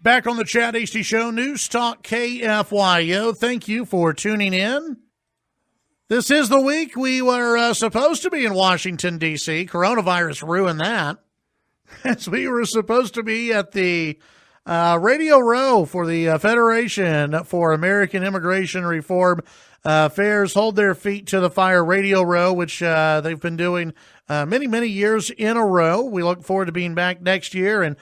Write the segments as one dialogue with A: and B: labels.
A: Back on the Chad Hasty Show, News Talk KFYO. Thank you for tuning in. This is the week we were supposed to be in Washington, D.C. Coronavirus ruined that. As we were supposed to be at the Radio Row for the Federation for American Immigration Reform Fairs Hold Their Feet to the Fire Radio Row, which they've been doing many years in a row. We look forward to being back next year, and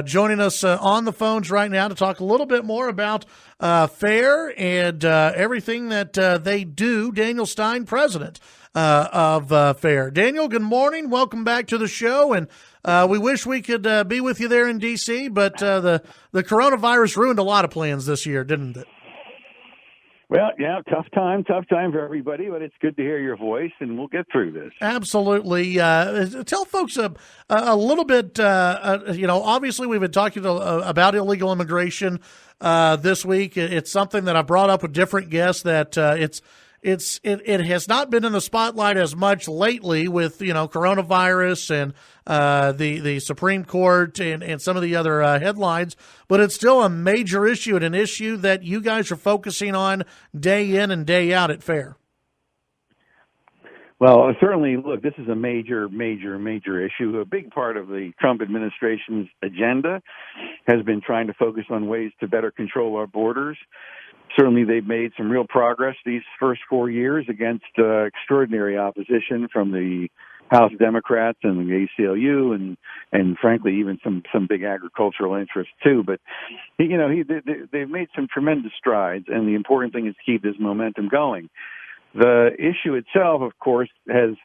A: joining us on the phones right now to talk a little bit more about FAIR and everything that they do, Daniel Stein, president of FAIR. Daniel, good morning. Welcome back to the show, and we wish we could be with you there in D.C., but the coronavirus ruined a lot of plans this year, didn't it?
B: Well, yeah, tough time for everybody, but it's good to hear your voice, and we'll get through this.
A: Absolutely. Tell folks a little bit, obviously we've been talking about illegal immigration this week. It's something that I brought up with different guests that it has not been in the spotlight as much lately with, coronavirus and the Supreme Court and some of the other headlines, but it's still a major issue and an issue that you guys are focusing on day in and day out at FAIR.
B: Well, certainly, look, this is a major issue. A big part of the Trump administration's agenda has been trying to focus on ways to better control our borders. Certainly, they've made some real progress these first 4 years against extraordinary opposition from the House Democrats and the ACLU and frankly, even some big agricultural interests, too. But, they've made some tremendous strides, and the important thing is to keep this momentum going. The issue itself, of course, has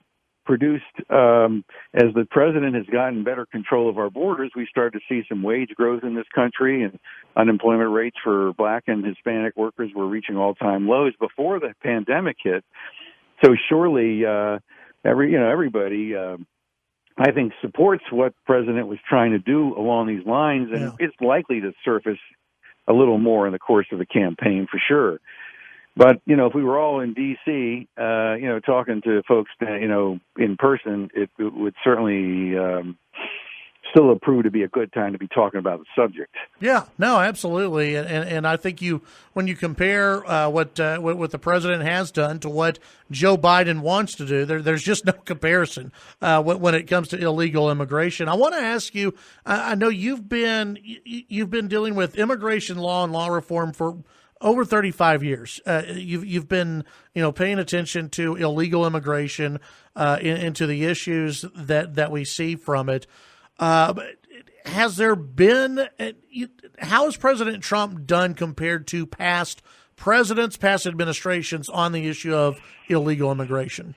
B: produced, as the president has gotten better control of our borders, we started to see some wage growth in this country, and unemployment rates for Black and Hispanic workers were reaching all-time lows before the pandemic hit. So surely, everybody, I think, supports what the president was trying to do along these lines, and it's likely to surface a little more in the course of the campaign for sure. But, if we were all in D.C., talking to folks, in person, it would certainly still prove to be a good time to be talking about the subject.
A: Yeah, no, absolutely. And I think when you compare what the president has done to what Joe Biden wants to do, there's just no comparison when it comes to illegal immigration. I want to ask you, I know you've been dealing with immigration law and law reform for over 35 years. You've been, paying attention to illegal immigration into the issues that we see from it. Has there been? How has President Trump done compared to past presidents, past administrations on the issue of illegal immigration?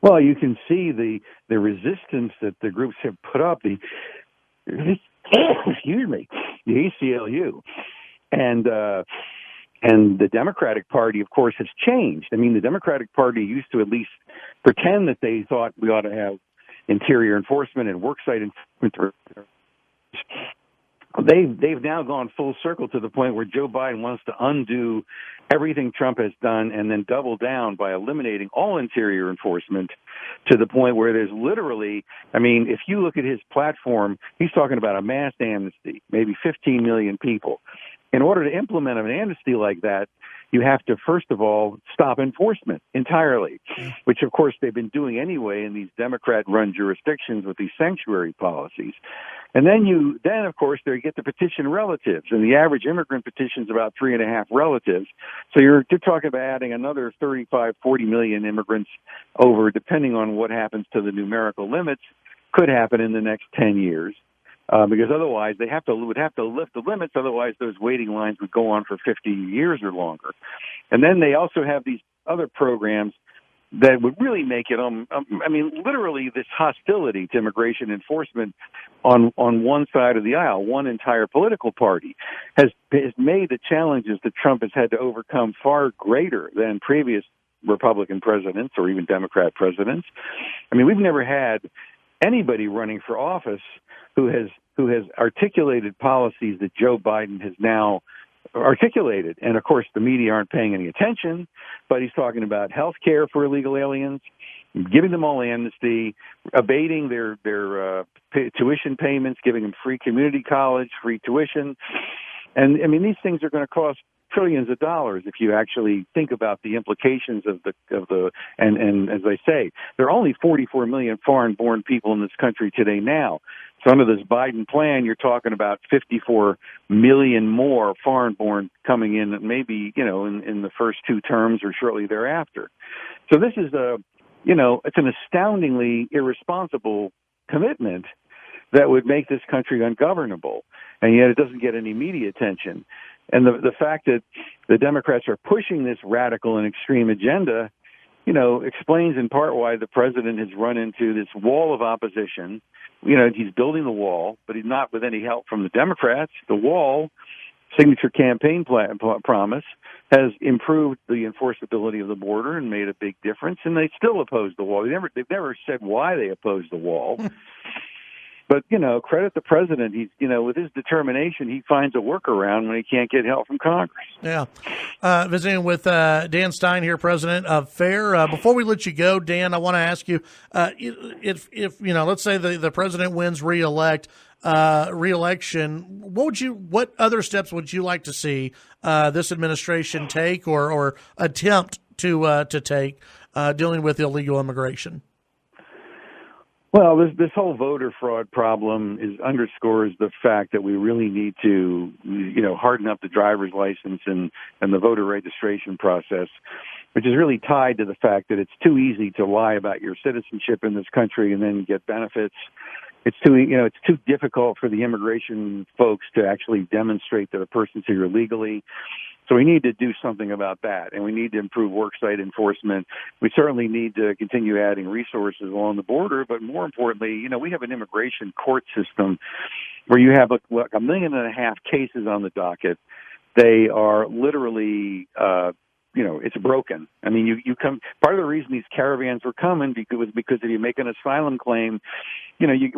B: Well, you can see the resistance that the groups have put up. Excuse me, the ACLU. And the Democratic Party, of course, has changed. I mean, the Democratic Party used to at least pretend that they thought we ought to have interior enforcement and worksite enforcement. They've now gone full circle to the point where Joe Biden wants to undo everything Trump has done and then double down by eliminating all interior enforcement to the point where there's literally, if you look at his platform, he's talking about a mass amnesty, maybe 15 million people. In order to implement an amnesty like that, you have to, first of all, stop enforcement entirely, which, of course, they've been doing anyway in these Democrat-run jurisdictions with these sanctuary policies. And then, of course, they get to petition relatives, and the average immigrant petitions about 3.5 relatives. So you're talking about adding another 35, 40 million immigrants over, depending on what happens to the numerical limits, could happen in the next 10 years. Because otherwise they would have to lift the limits. Otherwise, those waiting lines would go on for 50 years or longer. And then they also have these other programs that would really make it, literally this hostility to immigration enforcement on one side of the aisle, one entire political party, has made the challenges that Trump has had to overcome far greater than previous Republican presidents or even Democrat presidents. We've never had anybody running for office who has articulated policies that Joe Biden has now articulated. And, of course, the media aren't paying any attention, but he's talking about health care for illegal aliens. giving them all amnesty, abating their tuition payments, giving them free community college, free tuition. And I mean, these things are going to cost trillions of dollars if you actually think about the implications of the and as I say, there are only 44 million foreign-born people in this country today now. So under this Biden plan, you're talking about 54 million more foreign-born coming in, maybe, in the first two terms or shortly thereafter. So this is it's an astoundingly irresponsible commitment that would make this country ungovernable, and yet it doesn't get any media attention. And the fact that the Democrats are pushing this radical and extreme agenda, explains in part why the president has run into this wall of opposition. He's building the wall, but he's not with any help from the Democrats. The wall, signature campaign promise, has improved the enforceability of the border and made a big difference, and they still oppose the wall. They've never said why they oppose the wall. But, credit the president. He's, with his determination, he finds a workaround when he can't get help from Congress.
A: Yeah. Visiting with Dan Stein here, president of FAIR. Before we let you go, Dan, I want to ask you, if let's say the president wins reelection, what other steps would you like to see this administration take or attempt to take dealing with illegal immigration?
B: Well, this whole voter fraud problem underscores the fact that we really need to, harden up the driver's license and the voter registration process, which is really tied to the fact that it's too easy to lie about your citizenship in this country and then get benefits. It's too difficult for the immigration folks to actually demonstrate that a person's here illegally. So we need to do something about that, and we need to improve worksite enforcement. We certainly need to continue adding resources along the border, but more importantly, we have an immigration court system where you have 1.5 million cases on the docket. They are literally, it's broken. I mean, you come. Part of the reason these caravans were coming was because if you make an asylum claim, you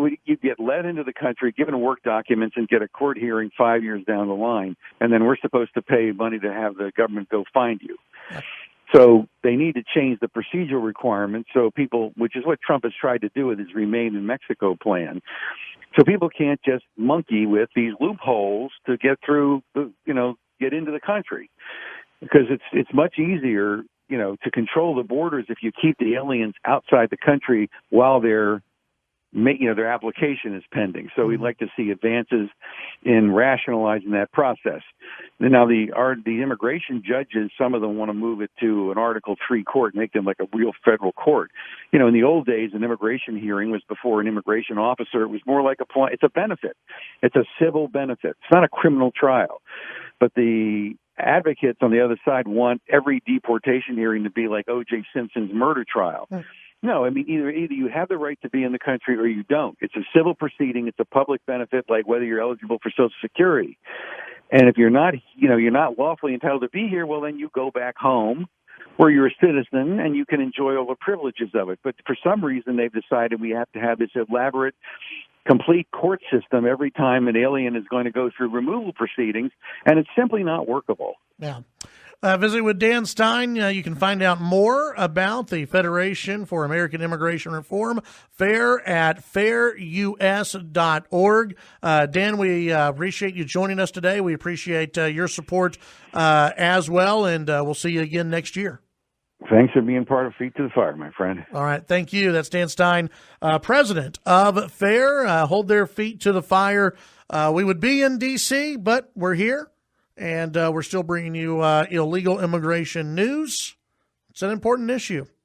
B: get led into the country, given work documents, and get a court hearing 5 years down the line, and then we're supposed to pay money to have the government go find you. So they need to change the procedural requirements so people, which is what Trump has tried to do with his Remain in Mexico plan. So people can't just monkey with these loopholes to get through, get into the country. Because it's much easier, to control the borders if you keep the aliens outside the country while their application is pending. So we'd like to see advances in rationalizing that process. Now, the immigration judges, some of them want to move it to an Article III court, make them like a real federal court. In the old days, an immigration hearing was before an immigration officer. It was more like it's a benefit. It's a civil benefit. It's not a criminal trial. But the advocates on the other side want every deportation hearing to be like O.J. Simpson's murder trial. No, I mean, either you have the right to be in the country or you don't. It's a civil proceeding. It's a public benefit, like whether you're eligible for Social Security. And if you're not lawfully entitled to be here, well, then you go back home where you're a citizen and you can enjoy all the privileges of it. But for some reason, they've decided we have to have this elaborate, complete court system every time an alien is going to go through removal proceedings, and it's simply not workable.
A: Yeah. Visiting with Dan Stein, you can find out more about the Federation for American Immigration Reform, FAIR, at fairus.org. Dan, we appreciate you joining us today. We appreciate your support as well, and we'll see you again next year.
B: Thanks for being part of Feet to the Fire, my friend.
A: All right. Thank you. That's Dan Stein, president of FAIR. Hold their feet to the fire. We would be in D.C., but we're here, and we're still bringing you illegal immigration news. It's an important issue.